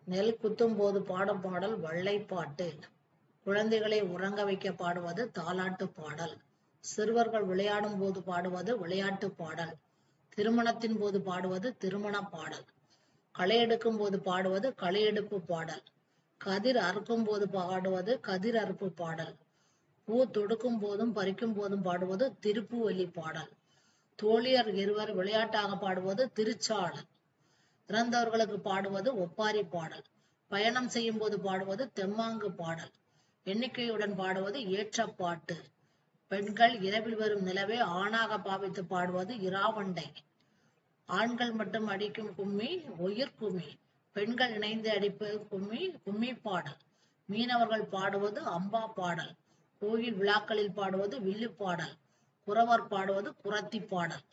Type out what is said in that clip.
நெல் குத்தும் போது பாடும் பாடல் வள்ளைப்பாட்டு. குழந்தைகளை உறங்க வைக்க பாடுவது தாலாட்டு பாடல். சிறுவர்கள் விளையாடும் போது பாடுவது விளையாட்டு பாடல். திருமணத்தின் போது பாடுவது திருமண பாடல். களை எடுக்கும் போது பாடுவது களை எடுப்பு பாடல். கதிர் அறுக்கும் போது பாடுவது கதிர் அறுப்பு பாடல். பூ தொடுக்கும் போதும் பறிக்கும் போதும் பாடுவது திருப்புவலி பாடல். தோழியர் இருவர் விளையாட்டாக பாடுவது திருச்சாடல். இறந்தவர்களுக்கு பாடுவது ஒப்பாரி பாடல். பயணம் செய்யும் போது பாடுவது தெம்மாங்கு பாடல். எண்ணிக்கையுடன் பாடுவது ஏற்றப்பாட்டு. பெண்கள் இரவில் வரும் நிலவை ஆணாக பாவித்து பாடுவது இராவண்டை. ஆண்கள் மட்டும் அடிக்கும் கும்மி உயிர் கும்மி. பெண்கள் இணைந்து அடிப்பது கும்மி கும்மி பாடல். மீனவர்கள் பாடுவது அம்பா பாடல். கோயில் விழாக்களில் பாடுவது வில்லு பாடல். குறவர் பாடுவது குறத்தி பாடல்.